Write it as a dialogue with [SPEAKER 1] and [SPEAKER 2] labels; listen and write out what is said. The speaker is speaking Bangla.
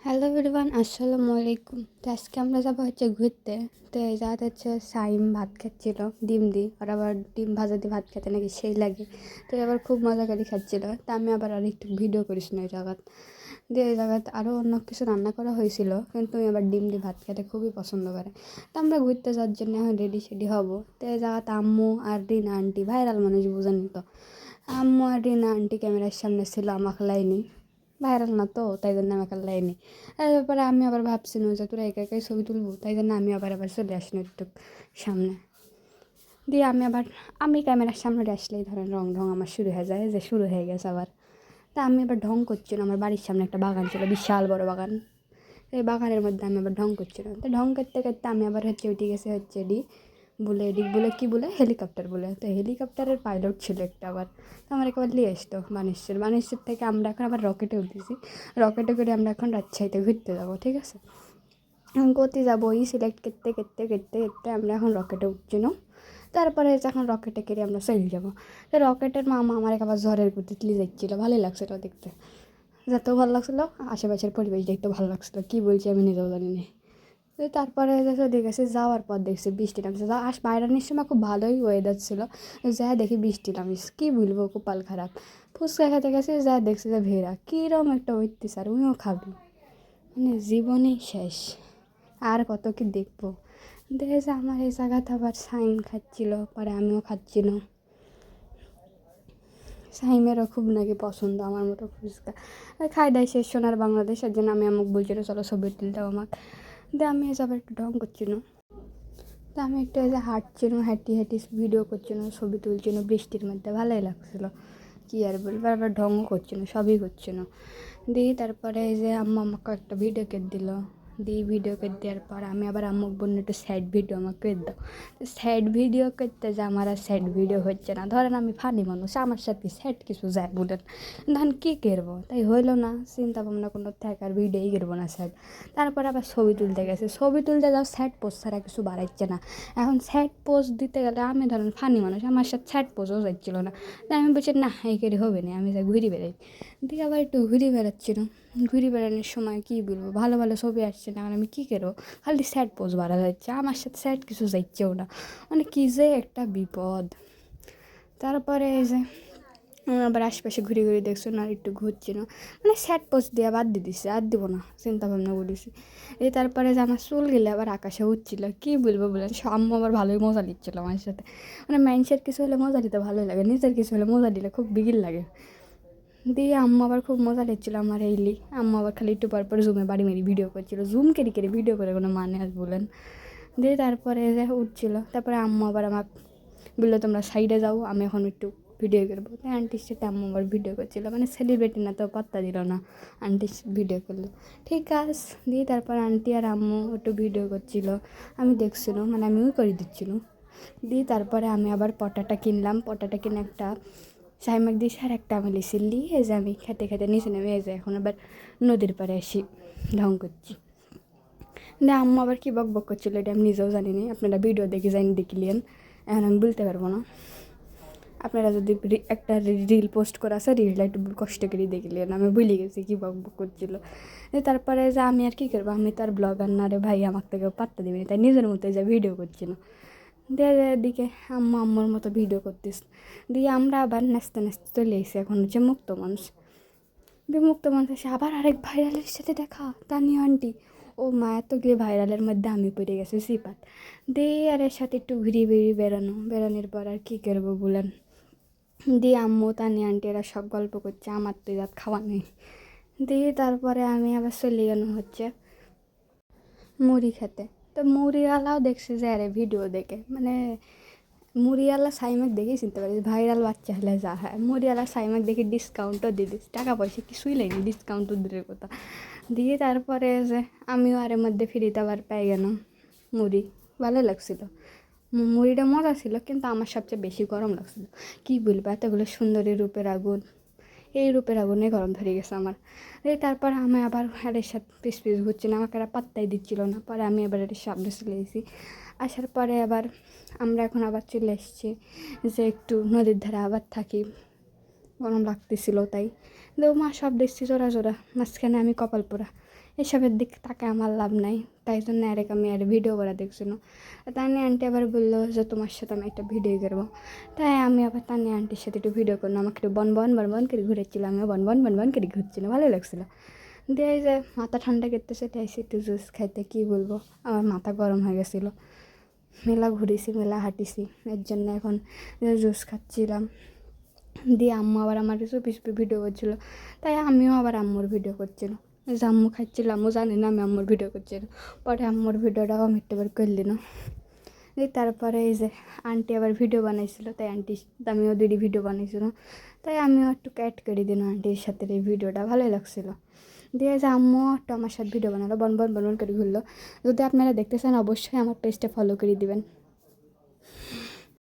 [SPEAKER 1] হ্যালো এভরিওয়ান, আসসালামু আলাইকুম। তো আজকে আমরা যাবো ঘুরতে। তো এই জায়গাটা সাইম ভাত খাচ্ছিল ডিম দিয়ে, আর আবার ডিম ভাজা দিয়ে ভাত খেতে নাকি সেই লাগে। তো এবার খুব মজা করে খাচ্ছিল। তা আমি আবার আর একটু ভিডিও করিস না এই জায়গাত দিয়ে। এই জায়গাতে আরও অন্য কিছু রান্না করা হয়েছিল, কিন্তু আমি আবার ডিম দিয়ে ভাত খেতে খুবই পছন্দ করে। তো আমরা ঘুরতে যাওয়ার জন্য এখন রেডি সেডি হবো। তো এই জায়গাতে আম্মু আর রিনা আন্টি, ভাইরাল মানুষ বুঝেনি তো, আম্মু আর রিনা আন্টি ক্যামেরার সামনে ছিল, আমাকে লাইনি ভাইরাল না তো, তাই জন্য আমাকে লাইনি। তারপরে আমি আবার ভাবছিলাম যে তোরা একা একাই ছবি তুলবো, তাই জন্য আমি আবার চলে আসলাম একটু সামনে দিয়ে। আমি ক্যামেরার সামনে আসলেই ধরেন রং ঢং আমার শুরু হয়ে যায়, যে শুরু হয়ে গেছে আবার। তা আমি আবার ঢং করছিলাম। আমার বাড়ির সামনে একটা বাগান ছিল, বিশাল বড় বাগান। এই বাগানের মধ্যে আমি আবার ঢং করছিলাম। তো ঢং করতে করতে আমি আবার উঠে গেছে এডি বলে, এদিক বলে কি বলে, হেলিকপ্টার বলে। তো হেলিকপ্টারের পাইলট ছিল একটা আবার। তো আমার একবার নিয়ে আসতো বানেশ্বর থেকে আমরা এখন আবার রকেটে উঠেছি। রকেটে করে আমরা এখন রাজশাহীতে ঘুরতে যাবো, ঠিক আছে। এখন কোথায় যাবো ওই সিলেক্ট করতে করতে করতে করতে আমরা এখন রকেটে উঠছিল। তারপরে যখন রকেটে করে আমরা চলে যাবো। তো রকেটের মামা আমার আবার ঝড়ের গতিতে যাচ্ছিলো, ভালোই লাগছিলো দেখতে। যেতেও ভালো লাগছিলো, আশেপাশের পরিবেশ দেখতেও ভালো লাগছিলো। কী বলছি আমি নিজেও জানি না। তো তারপরে দেখেছি যাওয়ার পর দেখছি বৃষ্টি নামছে। বাইরানির সময় খুব ভালোই ওয়েদার ছিল, যা দেখি বৃষ্টি নামিস, কী বলবো, কপাল খারাপ। ফুচকা খেতে গেছি, যা দেখছি যে ভেড়া কীরকম একটা উঠতে, স্যার উনিও খাবি, মানে জীবনই শেষ, আর কত কি দেখবো। দেখেছে আমার এই জায়গাতে আবার সাইম খাচ্ছিল, পরে আমিও খাচ্ছিলাম। সাইমেরও খুব নাকি পছন্দ আমার মতো ফুচকা। খাই দাই শেষ সোনার বাংলাদেশের জন্য আমি আমাকে বলছিল চলো ছবি তুলতেও আমাকে দিয়ে। আমি এসব একটু ঢং করছিল। তো আমি একটু এই যে হাঁটছিলাম, হাঁটি হাঁটি ভিডিও করছিলাম, ছবি তুলছিল বৃষ্টির মধ্যে, ভালোই লাগছিলো। কী আর বলবো, আবার ঢংও করছিল, সবই করছিল। দিয়ে তারপরে এই যে আম্মু আমাকে একটা ভিডিও করে দিল। দিয়ে ভিডিও করে দেওয়ার পর আমি আবার আম্মুকে বললাম একটু স্যাড ভিডিও আমাকে করে দাও। তো স্যাড ভিডিও করতে যে আমার আর স্যাড ভিডিও হচ্ছে না। ধরেন আমি ফানি মানুষ, আমার সাথে স্যাড কিছু যায় বলেন, ধরেন কী করবো, তাই হইলো না, চিন্তা ভাবনা কোনো থাকার ভিডিওই করবো না স্যাড। তারপর আবার ছবি তুলতে গেছে, ছবি তুলতে যাও স্যাড পোস্ট ছাড়া কিছু বাড়াইছে না। এখন স্যাড পোস্ট দিতে গেলে আমি ধরেন ফানি মানুষ, আমার সাথে স্যাড পোস্টও যাচ্ছিলো না। তাই আমি বলছি না, এই করে হবে না, আমি যাই ঘুরে বেড়াই। দিয়ে আবার একটু ঘুরে বেড়াচ্ছিলাম। ঘুরে বেড়ানোর সময় কী বলবো, ভালো ভালো ছবি আসছে না, আর আমি কী করবো, খালি স্যাড পোস্ট বাড়া যাচ্ছে, আমার সাথে স্যাড কিছু যাচ্ছেও না, মানে কী যে একটা বিপদ। তারপরে এই যে আবার আশেপাশে ঘুরে ঘুরে দেখছো না, আর একটু ঘুরছিল, মানে স্যাড পোস্ট দিয়ে বাদ দিয়ে দিচ্ছে, আর দিব না, চিন্তা ভাবনা করেছি। তারপরে যে আমার চুল গেলে আবার আকাশে উঠছিল, কী বলবো বলেন, আম্মু আবার ভালোই মজা নিচ্ছিল আমার সাথে। মানে মানুষের কিছু হলে মজা দিতে ভালোই লাগে, নিজের কিছু হলে মজা দিলে খুব বিগিল লাগে। দিয়ে আম্মু আবার খুব মজা নিচ্ছিল আমার এইলি। আম্মু আবার খালি একটু পর পর জুমে বাড়ি মেরি ভিডিও করছিল, জুম কেড়ে কেড়ে ভিডিও করে কোনো মানে আজ বলেন। দিয়ে তারপরে যে উঠছিল, তারপরে আম্মু আবার আমাকে বললো তোমরা সাইডে যাও, আমি এখন একটু ভিডিও করবো। তাই আন্টির সাথে আম্মু আবার ভিডিও করছিলো, মানে সেলিব্রিটি না তো পাত্তা দিল না, আন্টির ভিডিও করলো, ঠিক আছে। দিয়ে তারপর আন্টি আর আম্মু একটু ভিডিও করছিল, আমি দেখছিলাম, মানে আমিও করে দিচ্ছিলাম। দিয়ে তারপরে আমি আবার পটাটা কিনলাম, পটাটা কিনে একটা সাইমাক দিয়েছি আর একটা আমি লিসিলি, এই যে আমি খেতে খেতে নিচে নেমে এই যে এখন আবার নদীর পাড়ে আসি ঢং করছি। দিয়ে আম্মু আবার কী বক বক করছিলো, এটা আমি নিজেও জানি না, আপনারা ভিডিও দেখে যাইনি দেখলেন, এখন আমি বলতে পারবো না। আপনারা যদি একটা রিল পোস্ট করা আছে, রিলটা একটু কষ্ট করে দেখলেন, আমি ভুলে গেছি কী বক বক করছিলো। তারপরে যে আমি আর কী করবো, আমি তো আর ব্লগার না রে ভাই, আমার থেকে পাত্তা দিবি না, তাই নিজের মতো যা ভিডিও করছিল। দিয়ে এদিকে আম্মুর মতো ভিডিও করতিস। দিয়ে আমরা আবার নাচতে নাচতে চলে এসেছি এখন মুক্ত মানুষ। বিমুক্ত মানুষ এসে আবার আরেক ভাইরালের সাথে দেখা, তানিয়া আন্টি। ও মা, এতগুলি ভাইরালের মধ্যে আমি পড়ে গেছি সিপাত। দিয়ে আর এর সাথে একটু ঘুরিয়ে বেরিয়ে বেরানোর পর আর কী করবো বলেন। দিয়ে আম্মু তানিয়া আন্টি এরা সব গল্প করছে, আমার তো রাত খাওয়া নেই। দিয়ে তারপরে আমি আবার চলে গেলাম মুড়ি খেতে। তো মুড়িওয়ালাও দেখছি যে আরে ভিডিও দেখে, মানে মুড়িওয়ালা সাইমাক দেখেই চিনতে পারিস ভাইরাল বাচ্চা হলে যা হয়। মুড়িওয়ালা সাইমাক দেখে ডিসকাউন্টও দিয়ে দিস, টাকা পয়সা কিছুই লাগেনি, ডিসকাউন্টও দূরের কথা। দিয়ে তারপরে যে আমিও আরের মধ্যে ফ্রিতে আবার পেয়ে গেলাম মুড়ি, ভালো লাগছিলো। মুড়িটা মজা ছিল, কিন্তু আমার সবচেয়ে বেশি গরম লাগছিলো। কী বলবো, এতগুলো সুন্দরী রূপের আগুন, এই রূপের আগুনে গরম ধরে গেছে আমার। তারপর আমি আবার এর সাথে পিস পিস ঘুরছি না, আমাকে এরা পাত্তাই দিচ্ছিল না। পরে আমি এবার এর সামনে চলে এসেছি। আসার পরে আবার আমরা এখন আবার চলে এসেছি যে একটু নদীর ধারে আবার থাকি, গরম লাগতেছিল তাই। তো মা সব দেখছি জোড়া জোড়া, মাঝখানে আমি কপাল পোড়া। এসবের দিক তাকে আমার লাভ নাই, তাই জন্য আমি ভিডিও করা দেখছিল। তানি আন্টি আবার বললো যে তোমার সাথে আমি একটা ভিডিও করবো। তাই আমি আবার তানি আন্টির সাথে একটু ভিডিও করলাম, আমাকে একটু বন করে ঘুরেছিল, আমিও বন করে ঘুরছিলাম, ভালোই লাগছিলো। দিয়ে যে মাথা ঠান্ডা করতেছে, তাই একটু জুস খাইতে, কী বলবো, আমার মাথা গরম হয়ে গেছিলো। মেলা ঘুরেছি, মেলা হাঁটিছি, এর জন্য এখন জুস খাচ্ছিলাম। দিয়ে আম্মু আবার আমার চুপি চুপি ভিডিও করছিলো, তাই আমিও আবার আম্মুর ভিডিও করছিলাম। যে আম্মু খাচ্ছিল, আম্মু জানি না আমি আম্মুর ভিডিও করছিলাম। পরে আম্মুর ভিডিওটাও আমি একটু বার করলি না। দিয়ে তারপরে এই যে আন্টি আবার ভিডিও বানাইছিল, তাই আন্টি আমিও দুটি ভিডিও বানাইছিলাম, তাই আমিও একটু ক্যাট করে দিলাম আন্টির সাথে। এই ভিডিওটা ভালোই লাগছিলো। দিয়ে যে আম্মু একটু আমার সাথে ভিডিও বানালো, বন করে ঘুরলো। যদি আপনারা দেখতে চান অবশ্যই আমার পেজটা ফলো করে দিবেন।